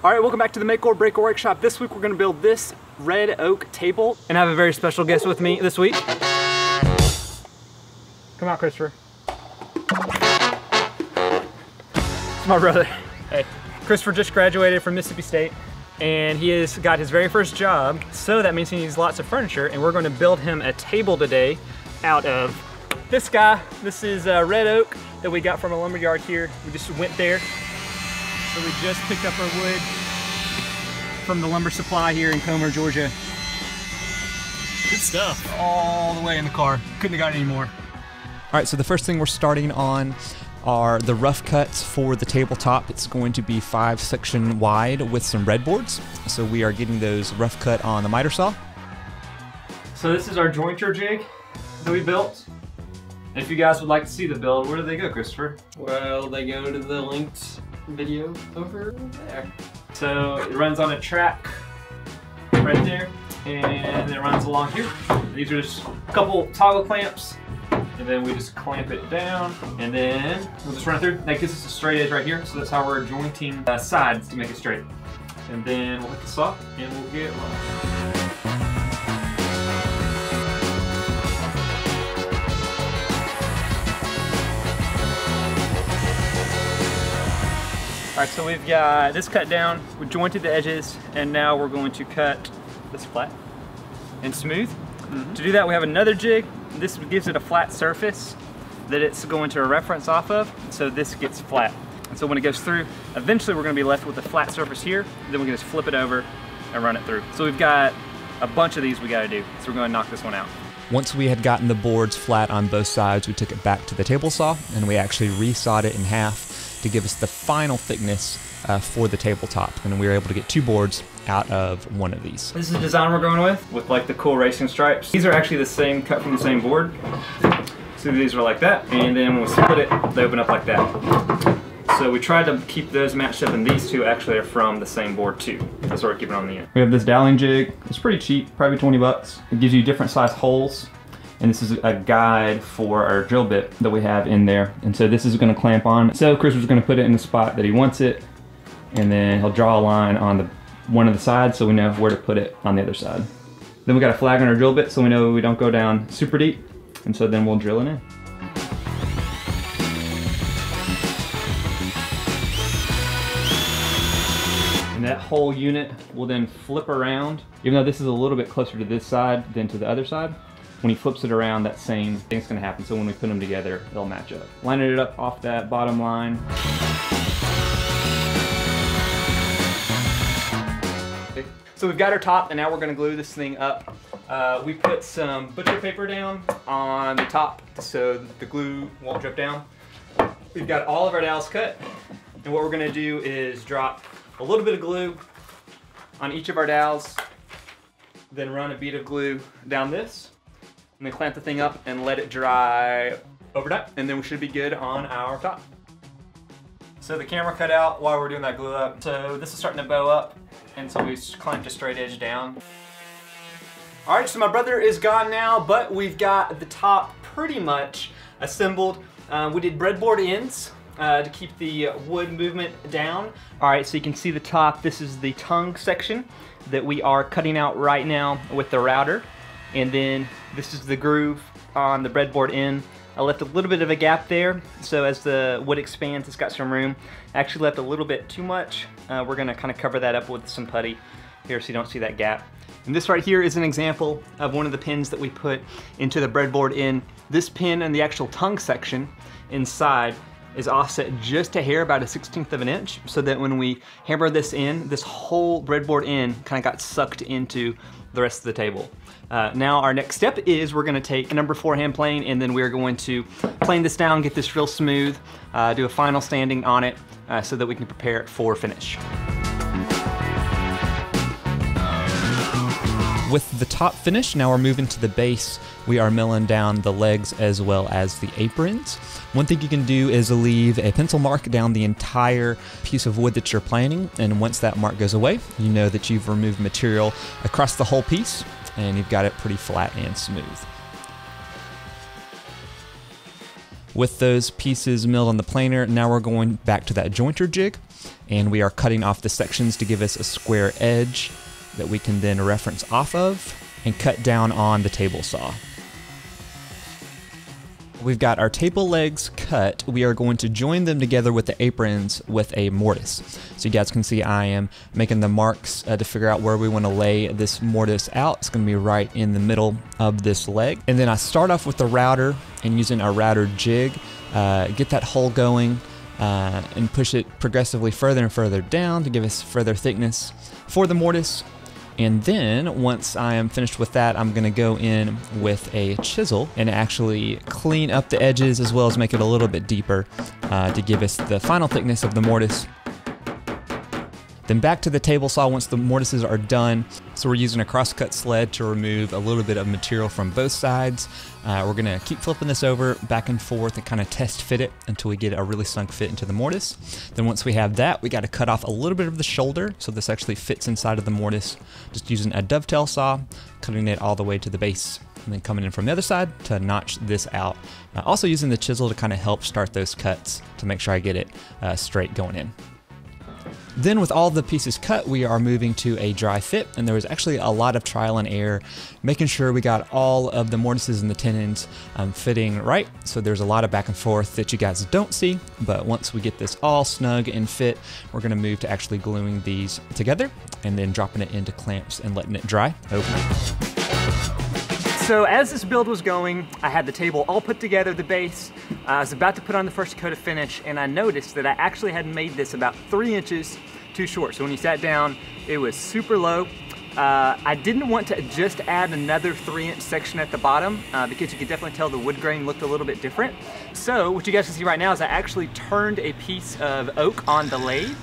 All right, welcome back to the Make or Break Workshop. This week we're gonna build this red oak table. And I have a very special guest with me this week. Come out, Christopher. It's my brother. Hey. Christopher just graduated from Mississippi State and he has got his very first job. So that means he needs lots of furniture and we're gonna build him a table today out of this guy. This is red oak that we got from a lumber yard here. We just went there. So we just picked up our wood from the lumber supply here in Comer, Georgia. Good stuff. All the way in the car. Couldn't have got any more. All right, so the first thing we're starting on are the rough cuts for the tabletop. It's going to be 5-section wide with some red boards. So we are getting those rough cut on the miter saw. So this is our jointer jig that we built. If you guys would like to see the build, where do they go, Christopher? Well, they go to the linked video over there. So it runs on a track right there, and it runs along here. These are just a couple toggle clamps, and then we just clamp it down, and then we'll just run it through. That gives us a straight edge right here, so that's how we're jointing sides to make it straight. And then we'll hit the saw, and we'll get rolling. All right, so we've got this cut down, we jointed the edges, and now we're going to cut this flat and smooth. To do that, we have another jig. This gives it a flat surface that it's going to reference off of, so this gets flat. And so when it goes through, eventually we're gonna be left with a flat surface here, then we can just flip it over and run it through. So we've got a bunch of these we gotta do, so we're gonna knock this one out. Once we had gotten the boards flat on both sides, we took it back to the table saw and we actually resawed it in half to give us the final thickness for the tabletop. And we were able to get 2 boards out of one of these. This is the design we're going with like the cool racing stripes. These are actually the same, cut from the same board. So these are like that, and then when we split it, they open up like that. So we tried to keep those matched up, and these two actually are from the same board too. That's what we're keeping on the end. We have this doweling jig. It's pretty cheap, probably 20 bucks. It gives you different size holes. And this is a guide for our drill bit that we have in there. And so this is gonna clamp on. So Chris was gonna put it in the spot that he wants it, and then he'll draw a line on one of the sides so we know where to put it on the other side. Then we got a flag on our drill bit so we know we don't go down super deep. And so then we'll drill it in. And that whole unit will then flip around. Even though this is a little bit closer to this side than to the other side, when he flips it around, that same thing's gonna happen. So when we put them together, they'll match up. Lining it up off that bottom line. So we've got our top, and now we're gonna glue this thing up. We put some butcher paper down on the top so the glue won't drip down. We've got all of our dowels cut, and what we're gonna do is drop a little bit of glue on each of our dowels, then run a bead of glue down this, and then clamp the thing up and let it dry overnight, and then we should be good on our top. So the camera cut out while we're doing that glue up. So this is starting to bow up, and so we clamped a straight edge down. All right, so my brother is gone now, but we've got the top pretty much assembled. We did breadboard ends to keep the wood movement down. All right, so you can see the top. This is the tongue section that we are cutting out right now with the router. And then this is the groove on the breadboard end. I left a little bit of a gap there, so as the wood expands, it's got some room. I actually left a little bit too much. We're gonna kind of cover that up with some putty here so you don't see that gap. And this right here is an example of one of the pins that we put into the breadboard end. This pin and the actual tongue section inside is offset just a hair, about a 1/16 of an inch, so that when we hammer this in, this whole breadboard end kind of got sucked into the rest of the table. Now our next step is we're gonna take a number 4 hand plane, and then we're going to plane this down, get this real smooth, do a final sanding on it so that we can prepare it for finish. With the top finished, now we're moving to the base. We are milling down the legs as well as the aprons. One thing you can do is leave a pencil mark down the entire piece of wood that you're planing, and once that mark goes away, you know that you've removed material across the whole piece and you've got it pretty flat and smooth. With those pieces milled on the planer, now we're going back to that jointer jig. and we are cutting off the sections to give us a square edge that we can then reference off of and cut down on the table saw. We've got our table legs cut. We are going to join them together with the aprons with a mortise. So you guys can see I am making the marks to figure out where we want to lay this mortise out. It's going to be right in the middle of this leg. And then I start off with the router and using our router jig, get that hole going and push it progressively further and further down to give us further thickness for the mortise. And then once I am finished with that, I'm going to go in with a chisel and actually clean up the edges as well as make it a little bit deeper to give us the final thickness of the mortise. Then back to the table saw once the mortises are done. So we're using a crosscut sled to remove a little bit of material from both sides. We're gonna keep flipping this over back and forth and kind of test fit it until we get a really snug fit into the mortise. Then once we have that, we gotta cut off a little bit of the shoulder so this actually fits inside of the mortise. Just using a dovetail saw, cutting it all the way to the base, and then coming in from the other side to notch this out. Also using the chisel to kind of help start those cuts to make sure I get it straight going in. Then with all the pieces cut, we are moving to a dry fit, and there was actually a lot of trial and error, making sure we got all of the mortises and the tenons fitting right. So there's a lot of back and forth that you guys don't see, but once we get this all snug and fit, we're gonna move to actually gluing these together and then dropping it into clamps and letting it dry overnight. So as this build was going, I had the table all put together, the base. I was about to put on the first coat of finish, and I noticed that I actually had made this about 3 inches too short. So when you sat down, it was super low. I didn't want to just add another 3-inch section at the bottom because you could definitely tell the wood grain looked a little bit different. So what you guys can see right now is I actually turned a piece of oak on the lathe.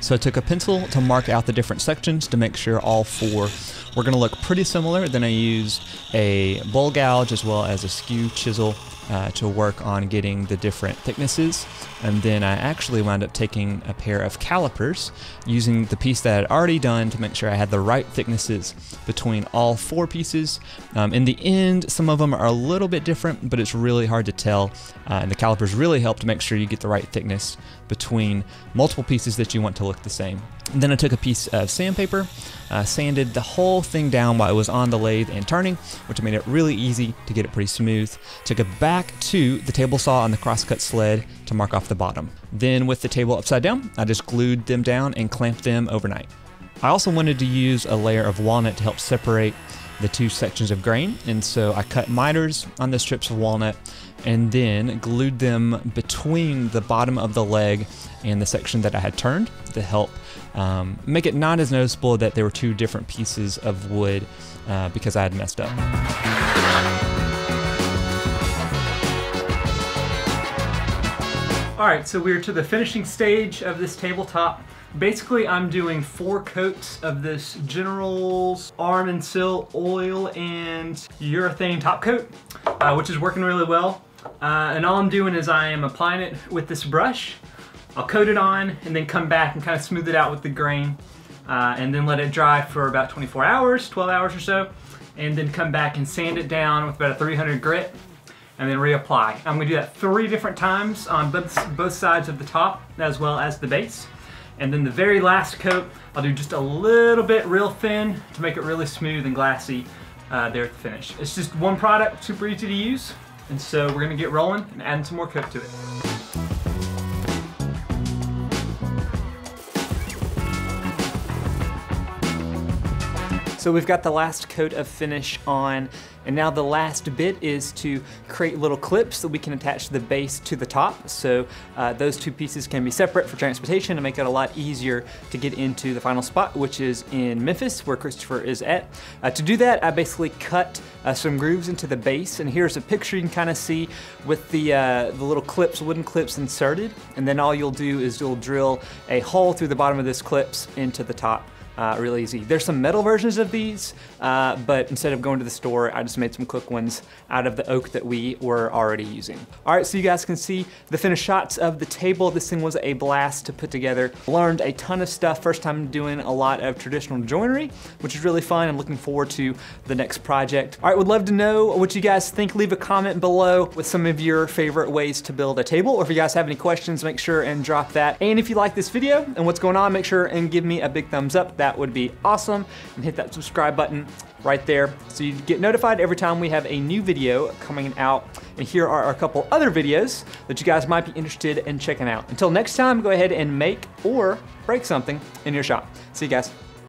So I took a pencil to mark out the different sections to make sure all 4 were going to look pretty similar. Then I used a bowl gouge as well as a skew chisel to work on getting the different thicknesses. And then I actually wound up taking a pair of calipers, using the piece that I had already done to make sure I had the right thicknesses between all 4 pieces. In the end, some of them are a little bit different, but it's really hard to tell. And the calipers really help to make sure you get the right thickness between multiple pieces that you want to look the same. And then I took a piece of sandpaper, sanded the whole thing down while it was on the lathe and turning, which made it really easy to get it pretty smooth. Took it back to the table saw on the crosscut sled to mark off the bottom. Then with the table upside down, I just glued them down and clamped them overnight. I also wanted to use a layer of walnut to help separate the 2 sections of grain, and so I cut miters on the strips of walnut and then glued them between the bottom of the leg and the section that I had turned to help make it not as noticeable that there were 2 different pieces of wood because I had messed up. All right, so we're to the finishing stage of this tabletop. Basically, I'm doing 4 coats of this General's Arm and Sill oil and urethane top coat, which is working really well. And all I'm doing is I am applying it with this brush. I'll coat it on and then come back and kind of smooth it out with the grain and then let it dry for about 24 hours, 12 hours or so, and then come back and sand it down with about a 300 grit and then reapply. I'm gonna do that 3 different times on both sides of the top as well as the base. And then the very last coat, I'll do just a little bit real thin to make it really smooth and glassy there at the finish. It's just one product, super easy to use. And so we're gonna get rolling and add some more coat to it. So we've got the last coat of finish on, and now the last bit is to create little clips that we can attach the base to the top. So those 2 pieces can be separate for transportation and make it a lot easier to get into the final spot, which is in Memphis, where Christopher is at. To do that, I basically cut some grooves into the base, and here's a picture you can kind of see with the little clips, wooden clips inserted, and then all you'll do is you'll drill a hole through the bottom of this clips into the top real easy. There's some metal versions of these, but instead of going to the store, I just made some quick ones out of the oak that we were already using. All right, so you guys can see the finished shots of the table. This thing was a blast to put together. Learned a ton of stuff. First time doing a lot of traditional joinery, which is really fun. I'm looking forward to the next project. All right, would love to know what you guys think. Leave a comment below with some of your favorite ways to build a table, or if you guys have any questions, make sure and drop that. And if you like this video and what's going on, make sure and give me a big thumbs up. That would be awesome. And hit that subscribe button right there so you get notified every time we have a new video coming out. And here are a couple other videos that you guys might be interested in checking out. Until next time, go ahead and make or break something in your shop. See you guys.